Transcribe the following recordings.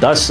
10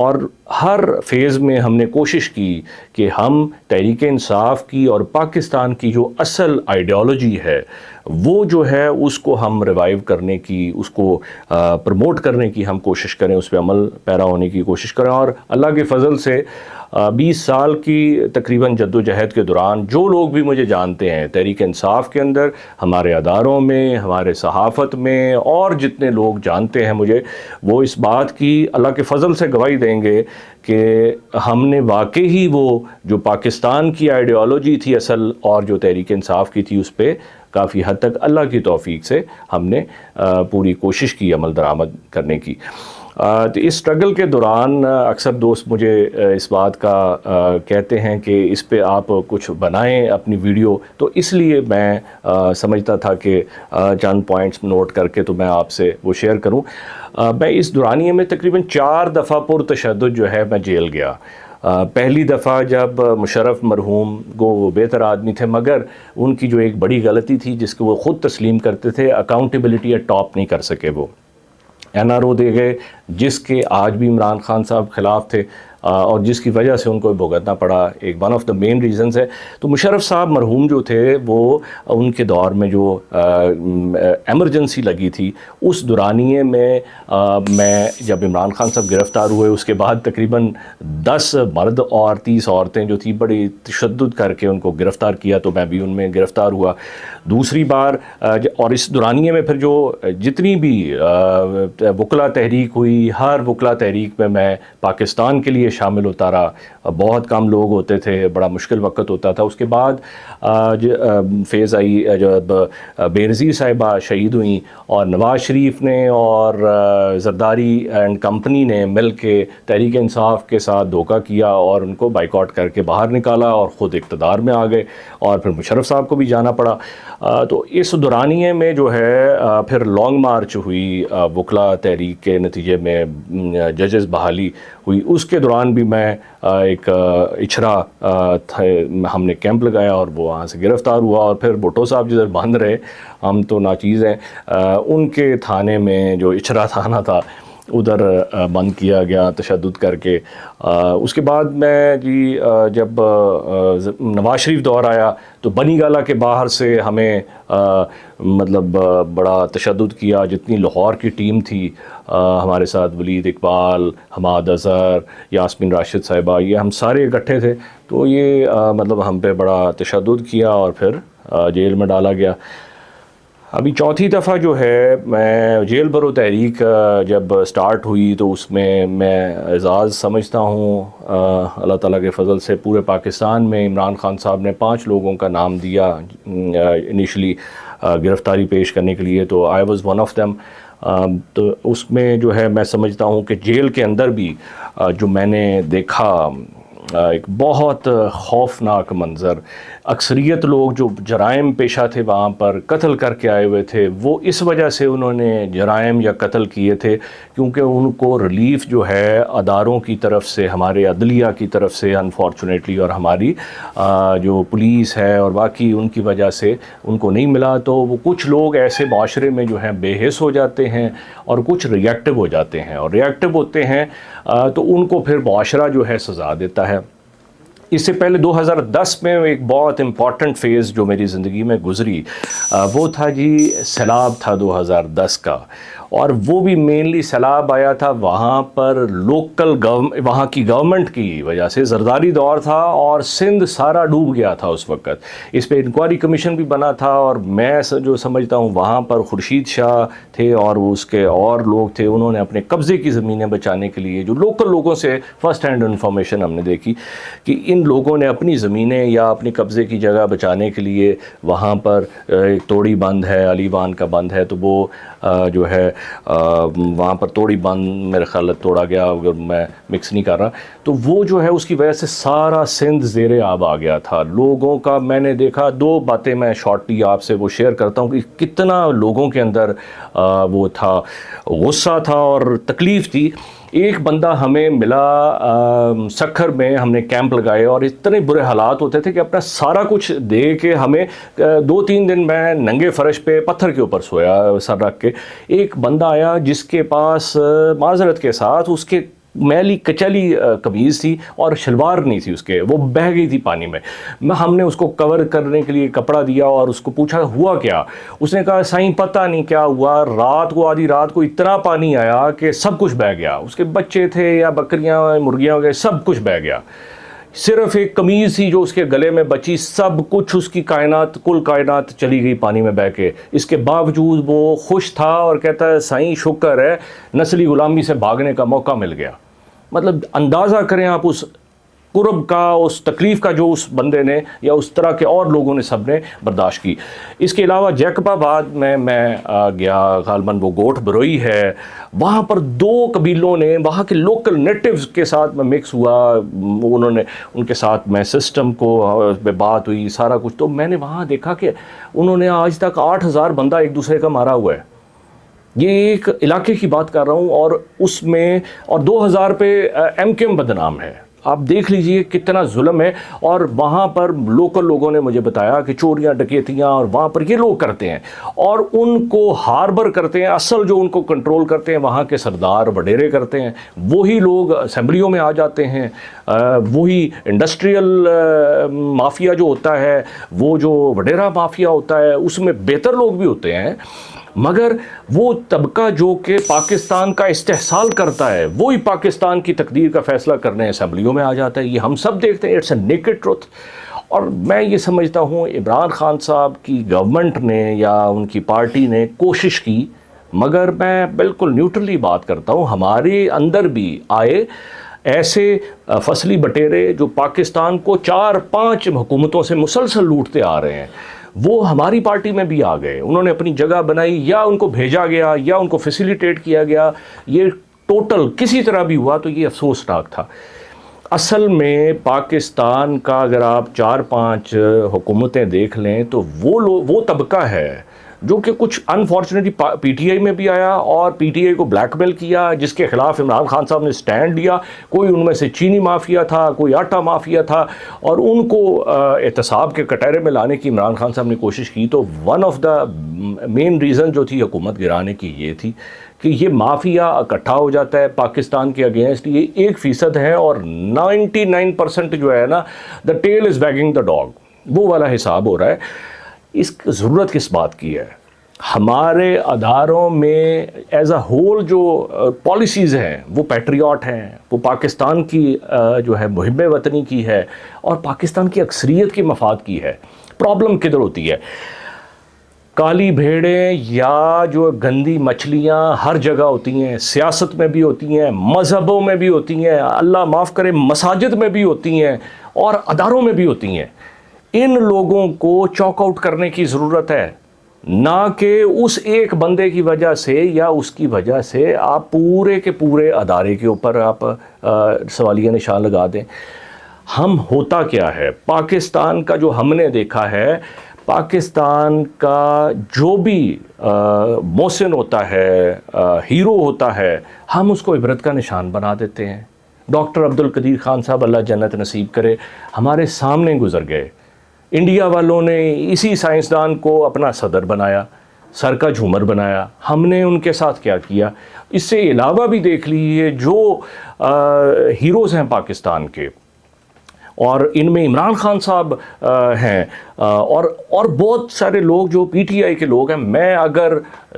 اور ہر فیز میں ہم نے کوشش کی کہ ہم تحریک انصاف کی اور پاکستان کی جو اصل آئیڈیالوجی ہے وہ جو ہے اس کو ہم ریوائیو کرنے کی، اس کو پروموٹ کرنے کی ہم کوشش کریں، اس پہ عمل پیرا ہونے کی کوشش کریں. اور اللہ کے فضل سے 20 سال کی تقریباً جد و جہد کے دوران جو لوگ بھی مجھے جانتے ہیں تحریک انصاف کے اندر، ہمارے اداروں میں، ہمارے صحافت میں، اور جتنے لوگ جانتے ہیں مجھے، وہ اس بات کی اللہ کے فضل سے گواہی دیں گے کہ ہم نے واقعی ہی وہ جو پاکستان کی آئیڈیالوجی تھی اصل اور جو تحریک انصاف کی تھی، اس پہ کافی حد تک اللہ کی توفیق سے ہم نے پوری کوشش کی عمل درآمد کرنے کی. تو اس سٹرگل کے دوران اکثر دوست مجھے اس بات کا کہتے ہیں کہ اس پہ آپ کچھ بنائیں اپنی ویڈیو، تو اس لیے میں سمجھتا تھا کہ چند پوائنٹس نوٹ کر کے تو میں آپ سے وہ شیئر کروں. میں اس دورانیے میں تقریباً 4 دفعہ پرتشدد جو ہے میں جیل گیا. پہلی دفعہ جب مشرف مرحوم کو، وہ بہتر آدمی تھے مگر ان کی جو ایک بڑی غلطی تھی جس کو وہ خود تسلیم کرتے تھے، اکاؤنٹیبلٹی اڈاپٹ نہیں کر سکے. وہ NRO دے گئے جس کے آج بھی عمران خان صاحب خلاف تھے اور جس کی وجہ سے ان کو بھگتنا پڑا. ایک one of the main reasons ہے. تو مشرف صاحب مرحوم جو تھے وہ ان کے دور میں جو ایمرجنسی لگی تھی اس دورانیے میں جب عمران خان صاحب گرفتار ہوئے، اس کے بعد تقریباً 10 مرد اور 30 عورتیں جو تھی بڑی تشدد کر کے ان کو گرفتار کیا، تو میں بھی ان میں گرفتار ہوا دوسری بار. اور اس دورانیے میں پھر جو جتنی بھی وکلا تحریک ہوئی، ہر وکلا تحریک میں پاکستان کے لیے شامل ہوتا رہا. بہت کم لوگ ہوتے تھے، بڑا مشکل وقت ہوتا تھا. اس کے بعد فیز آئی جب بینظیر صاحبہ شہید ہوئیں اور نواز شریف نے اور زرداری اینڈ کمپنی نے مل کے تحریک انصاف کے ساتھ دھوکہ کیا اور ان کو بائیکاٹ کر کے باہر نکالا اور خود اقتدار میں آ گئے، اور پھر مشرف صاحب کو بھی جانا پڑا. تو اس دورانیے میں جو ہے پھر لانگ مارچ ہوئی وکلا تحریک کے نتیجے میں، ججز بحالی ہوئی. اس کے دوران بھی میں ایک اچھرا ہم نے کیمپ لگایا اور وہ وہاں سے گرفتار ہوا. اور پھر بھٹو صاحب جدھر بند رہے، ہم تو ناچیز ہیں، ان کے تھانے میں جو اچھرا تھانہ تھا ادھر بند کیا گیا تشدد کر کے. اس کے بعد میں جب نواز شریف دور آیا تو بنی گالہ کے باہر سے ہمیں مطلب بڑا تشدد کیا. جتنی لاہور کی ٹیم تھی ہمارے ساتھ، ولید اقبال، حماد اظہر، یاسمین راشد صاحبہ، یہ ہم سارے اکٹھے تھے. تو یہ مطلب ہم پہ بڑا تشدد کیا اور پھر جیل میں ڈالا گیا. ابھی چوتھی دفعہ جو ہے میں جیل برو تحریک جب سٹارٹ ہوئی تو اس میں اعزاز سمجھتا ہوں اللہ تعالیٰ کے فضل سے. پورے پاکستان میں عمران خان صاحب نے 5 لوگوں کا نام دیا انیشلی گرفتاری پیش کرنے کے لیے، تو I was one of them. تو اس میں جو ہے میں سمجھتا ہوں کہ جیل کے اندر بھی جو میں نے دیکھا ایک بہت خوفناک منظر. اکثریت لوگ جو جرائم پیشہ تھے وہاں پر قتل کر کے آئے ہوئے تھے، وہ اس وجہ سے انہوں نے جرائم یا قتل کیے تھے کیونکہ ان کو ریلیف جو ہے اداروں کی طرف سے، ہمارے عدلیہ کی طرف سے انفارچونیٹلی، اور ہماری جو پولیس ہے اور باقی ان کی وجہ سے ان کو نہیں ملا. تو وہ کچھ لوگ ایسے معاشرے میں جو ہیں بے حس ہو جاتے ہیں اور کچھ ری ایکٹیو ہو جاتے ہیں، اور ری ایکٹیو ہوتے ہیں تو ان کو پھر معاشرہ جو ہے سزا دیتا ہے. اس سے پہلے 2010 میں ایک بہت امپورٹنٹ فیز جو میری زندگی میں گزری وہ تھا سیلاب تھا 2010 کا. اور وہ بھی مینلی سیلاب آیا تھا وہاں پر لوکل وہاں کی گورنمنٹ کی وجہ سے. زرداری دور تھا اور سندھ سارا ڈوب گیا تھا اس وقت. اس پہ انکوائری کمیشن بھی بنا تھا اور میں جو سمجھتا ہوں وہاں پر خورشید شاہ تھے اور اس کے اور لوگ تھے، انہوں نے اپنے قبضے کی زمینیں بچانے کے لیے، جو لوکل لوگوں سے فرسٹ ہینڈ انفارمیشن ہم نے دیکھی کہ ان لوگوں نے اپنی زمینیں یا اپنی قبضے کی جگہ بچانے کے لیے وہاں پر ایک توڑی بند ہے، علی وان کا بند ہے، تو وہ جو ہے وہاں پر توڑی بند میرے خیال توڑا گیا اگر میں مکس نہیں کر رہا. تو وہ جو ہے اس کی وجہ سے سارا سندھ زیر آب آ گیا تھا. لوگوں کا میں نے دیکھا، 2 باتیں میں شارٹلی آپ سے وہ شیئر کرتا ہوں کہ کتنا لوگوں کے اندر وہ تھا، غصہ تھا اور تکلیف تھی. ایک بندہ ہمیں ملا سکھر میں، ہم نے کیمپ لگائے اور اتنے برے حالات ہوتے تھے کہ اپنا سارا کچھ دے کے ہمیں 2-3 دن میں ننگے فرش پہ پتھر کے اوپر سویا سر رکھ کے. ایک بندہ آیا جس کے پاس معذرت کے ساتھ اس کے میلی کچلی قمیض تھی اور شلوار نہیں تھی اس کے، وہ بہہ گئی تھی پانی میں. ہم نے اس کو کور کرنے کے لیے کپڑا دیا اور اس کو پوچھا ہوا کیا. اس نے کہا سائیں پتہ نہیں کیا ہوا، رات کو آدھی رات کو اتنا پانی آیا کہ سب کچھ بہہ گیا، اس کے بچے تھے یا بکریاں مرغیاں وغیرہ سب کچھ بہہ گیا، صرف ایک قمیض تھی جو اس کے گلے میں بچی، سب کچھ اس کی کائنات کل کائنات چلی گئی پانی میں بہہ کے. اس کے باوجود وہ خوش تھا اور کہتا ہے سائیں شکر ہے نسلی غلامی سے بھاگنے کا موقع مل گیا. مطلب اندازہ کریں آپ اس قرب کا، اس تکلیف کا جو اس بندے نے یا اس طرح کے اور لوگوں نے سب نے برداشت کی. اس کے علاوہ جیکب آباد میں گیا، غالباً وہ گوٹھ بروئی ہے، وہاں پر 2 قبیلوں نے وہاں کے لوکل نیٹیوز کے ساتھ میں مکس ہوا، انہوں نے ان کے ساتھ میں سسٹم کو بات ہوئی سارا کچھ. تو میں نے وہاں دیکھا کہ انہوں نے آج تک 8000 بندہ ایک دوسرے کا مارا ہوا ہے. یہ ایک علاقے کی بات کر رہا ہوں، اور اس میں اور 2000 پہ ایم کیو ایم بدنام ہے. آپ دیکھ لیجئے کتنا ظلم ہے. اور وہاں پر لوکل لوگوں نے مجھے بتایا کہ چوریاں ڈکیتیاں اور وہاں پر یہ لوگ کرتے ہیں اور ان کو ہاربر کرتے ہیں. اصل جو ان کو کنٹرول کرتے ہیں وہاں کے سردار وڈیرے کرتے ہیں، وہی لوگ اسمبلیوں میں آ جاتے ہیں. وہی انڈسٹریل مافیا جو ہوتا ہے، وہ جو وڈیرا مافیا ہوتا ہے، اس میں بہتر لوگ بھی ہوتے ہیں، مگر وہ طبقہ جو کہ پاکستان کا استحصال کرتا ہے وہی پاکستان کی تقدیر کا فیصلہ کرنے اسمبلیوں میں آ جاتا ہے. یہ ہم سب دیکھتے ہیں، اٹس اے نیکڈ ٹروتھ. اور میں یہ سمجھتا ہوں عمران خان صاحب کی گورنمنٹ نے یا ان کی پارٹی نے کوشش کی، مگر میں بالکل نیوٹرلی بات کرتا ہوں، ہمارے اندر بھی آئے ایسے فصلی بٹیرے جو پاکستان کو 4-5 حکومتوں سے مسلسل لوٹتے آ رہے ہیں، وہ ہماری پارٹی میں بھی آ گئے. انہوں نے اپنی جگہ بنائی یا ان کو بھیجا گیا یا ان کو فیسیلیٹیٹ کیا گیا. یہ ٹوٹل کسی طرح بھی ہوا تو یہ افسوسناک تھا. اصل میں پاکستان کا اگر آپ 4-5 حکومتیں دیکھ لیں تو وہ طبقہ ہے جو کہ کچھ انفارچونیٹلی پی ٹی آئی میں بھی آیا اور پی ٹی آئی کو بلیک میل کیا، جس کے خلاف عمران خان صاحب نے سٹینڈ لیا. کوئی ان میں سے چینی مافیا تھا، کوئی آٹا مافیا تھا، اور ان کو احتساب کے کٹہرے میں لانے کی عمران خان صاحب نے کوشش کی. تو one of the main reason جو تھی حکومت گرانے کی یہ تھی کہ یہ مافیا اکٹھا ہو جاتا ہے پاکستان کے اگینسٹ. یہ 1% ہے اور 99% جو ہے نا the tell us wagging the dog, وہ والا حساب ہو رہا ہے. اس ضرورت کس بات کی ہے؟ ہمارے اداروں میں ایز اے ہول جو پالیسیز ہیں وہ پیٹریاٹ ہیں، وہ پاکستان کی جو ہے محب وطنی کی ہے اور پاکستان کی اکثریت کے مفاد کی ہے. پرابلم کدھر ہوتی ہے؟ کالی بھیڑیں یا جو گندی مچھلیاں ہر جگہ ہوتی ہیں، سیاست میں بھی ہوتی ہیں، مذہبوں میں بھی ہوتی ہیں، اللہ معاف کرے مساجد میں بھی ہوتی ہیں اور اداروں میں بھی ہوتی ہیں. ان لوگوں کو چاک آؤٹ کرنے کی ضرورت ہے، نہ کہ اس ایک بندے کی وجہ سے یا اس کی وجہ سے آپ پورے کے پورے ادارے کے اوپر آپ سوالیہ نشان لگا دیں. ہم ہوتا کیا ہے پاکستان کا جو ہم نے دیکھا ہے، پاکستان کا جو بھی محسن ہوتا ہے، ہیرو ہوتا ہے، ہم اس کو عبرت کا نشان بنا دیتے ہیں. ڈاکٹر عبدالقدیر خان صاحب اللہ جنت نصیب کرے ہمارے سامنے گزر گئے. انڈیا والوں نے اسی سائنسدان کو اپنا صدر بنایا، سر کا جھومر بنایا. ہم نے ان کے ساتھ کیا کیا؟ اس سے علاوہ بھی دیکھ لیجیے جو ہیروز ہیں پاکستان کے، اور ان میں عمران خان صاحب ہیں اور بہت سارے لوگ جو پی ٹی آئی کے لوگ ہیں. میں اگر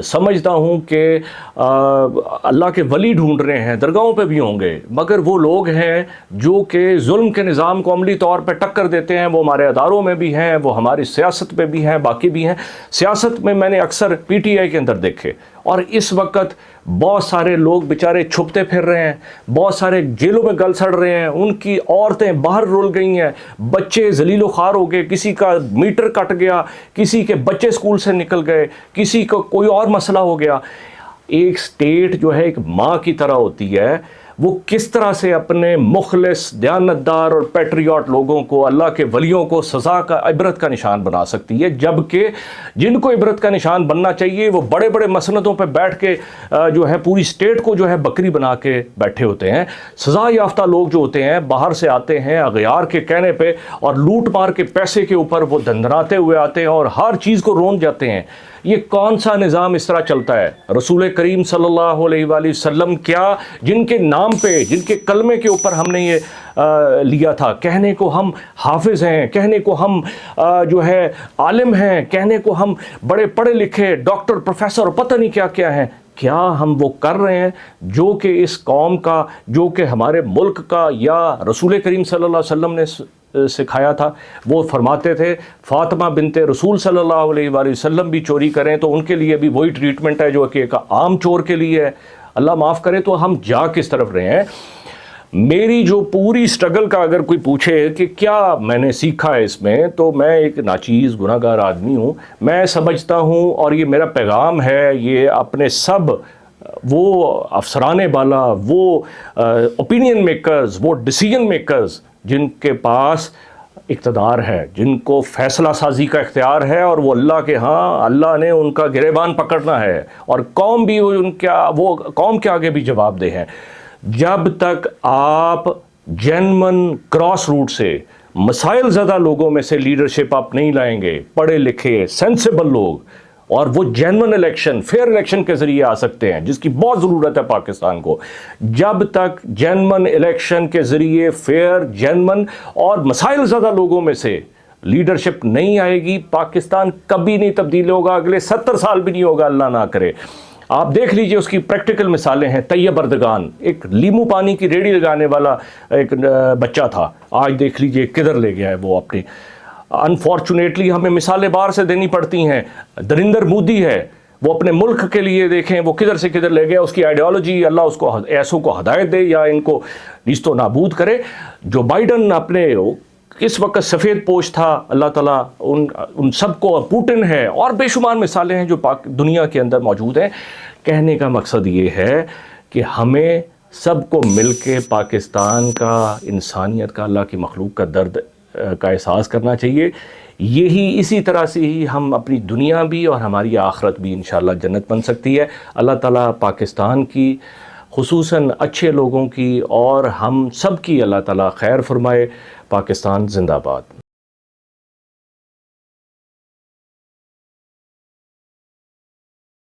سمجھتا ہوں کہ اللہ کے ولی ڈھونڈ رہے ہیں، درگاہوں پہ بھی ہوں گے، مگر وہ لوگ ہیں جو کہ ظلم کے نظام کو عملی طور پہ ٹکر دیتے ہیں. وہ ہمارے اداروں میں بھی ہیں، وہ ہماری سیاست میں بھی ہیں، باقی بھی ہیں. سیاست میں میں نے اکثر پی ٹی آئی کے اندر دیکھے، اور اس وقت بہت سارے لوگ بیچارے چھپتے پھر رہے ہیں، بہت سارے جیلوں میں گل سڑ رہے ہیں، ان کی عورتیں باہر رول گئی ہیں، بچے ذلیل و خوار ہو گئے، کسی کا میٹر کٹ گیا، کسی کے بچے اسکول سے نکل گئے، کسی کو کوئی اور مسئلہ ہو گیا. ایک سٹیٹ جو ہے ایک ماں کی طرح ہوتی ہے، وہ کس طرح سے اپنے مخلص دیانتدار اور پیٹریاٹ لوگوں کو، اللہ کے ولیوں کو سزا کا عبرت کا نشان بنا سکتی ہے، جبکہ جن کو عبرت کا نشان بننا چاہیے وہ بڑے بڑے مسندوں پہ بیٹھ کے جو ہے پوری سٹیٹ کو جو ہے بکری بنا کے بیٹھے ہوتے ہیں. سزا یافتہ لوگ جو ہوتے ہیں باہر سے آتے ہیں اغیار کے کہنے پہ اور لوٹ مار کے پیسے کے اوپر وہ دندناتے ہوئے آتے ہیں اور ہر چیز کو رون جاتے ہیں. یہ کون سا نظام اس طرح چلتا ہے؟ رسول کریم صلی اللہ علیہ وآلہ وسلم کیا جن کے نام نام پہ، جن کے کلمے کے اوپر ہم نے یہ لیا تھا، کہنے کو ہم حافظ ہیں، کہنے کو ہم جو ہے عالم ہیں، کہنے کو ہم بڑے پڑھے لکھے ڈاکٹر پروفیسر اور پتہ نہیں کیا کیا ہیں، کیا ہم وہ کر رہے ہیں جو کہ اس قوم کا، جو کہ ہمارے ملک کا یا رسول کریم صلی اللہ علیہ وسلم نے سکھایا تھا؟ وہ فرماتے تھے فاطمہ بنت رسول صلی اللہ علیہ وآلہ وسلم بھی چوری کریں تو ان کے لیے بھی وہی ٹریٹمنٹ ہے جو کہ ایک عام چور کے لیے ہے۔ اللہ معاف کرے، تو ہم جا کس طرف رہے ہیں؟ میری جو پوری سٹرگل کا اگر کوئی پوچھے کہ کیا میں نے سیکھا ہے اس میں، تو میں ایک ناچیز گناہ گار آدمی ہوں۔ میں سمجھتا ہوں، اور یہ میرا پیغام ہے، یہ اپنے سب وہ افسران بالا، وہ اوپینین میکرز، وہ ڈیسیجن میکرز جن کے پاس اقتدار ہے، جن کو فیصلہ سازی کا اختیار ہے، اور وہ اللہ کے ہاں اللہ نے ان کا گریبان پکڑنا ہے، اور قوم بھی وہ قوم کے آگے بھی جواب دہ ہیں۔ جب تک آپ جینمن کراس روٹ سے، مسائل زدہ لوگوں میں سے لیڈرشپ آپ نہیں لائیں گے، پڑھے لکھے سینسیبل لوگ، اور وہ جینون الیکشن، فیئر الیکشن کے ذریعے آ سکتے ہیں جس کی بہت ضرورت ہے پاکستان کو، جب تک جینون الیکشن کے ذریعے فیئر، جینون اور مسائل زدہ لوگوں میں سے لیڈرشپ نہیں آئے گی، پاکستان کبھی نہیں تبدیل ہوگا، اگلے 70 سال بھی نہیں ہوگا، اللہ نہ کرے۔ آپ دیکھ لیجئے اس کی پریکٹیکل مثالیں ہیں۔ طیب اردگان ایک لیمو پانی کی ریڑھی لگانے والا ایک بچہ تھا، آج دیکھ لیجئے کدھر لے گیا ہے وہ اپنی۔ انفارچونیٹلی ہمیں مثالیں باہر سے دینی پڑتی ہیں۔ نریندر مودی ہے، وہ اپنے ملک کے لیے دیکھیں وہ کدھر سے کدھر لے گیا، اس کی آئیڈیالوجی اللہ اس کو ایسوں کو ہدایت دے یا ان کو نیست و نابود کرے۔ جو بائیڈن اپنے اس وقت سفید پوش تھا، اللہ تعالیٰ ان سب کو، پوٹن ہے، اور بے شمار مثالیں ہیں جو دنیا کے اندر موجود ہیں۔ کہنے کا مقصد یہ ہے کہ ہمیں سب کو مل کے پاکستان کا، انسانیت کا، اللہ کی مخلوق کا درد کا احساس کرنا چاہیے۔ اسی طرح سے ہی ہم اپنی دنیا بھی اور ہماری آخرت بھی انشاءاللہ جنت بن سکتی ہے۔ اللہ تعالیٰ پاکستان کی، خصوصاً اچھے لوگوں کی، اور ہم سب کی اللہ تعالیٰ خیر فرمائے۔ پاکستان زندہ باد۔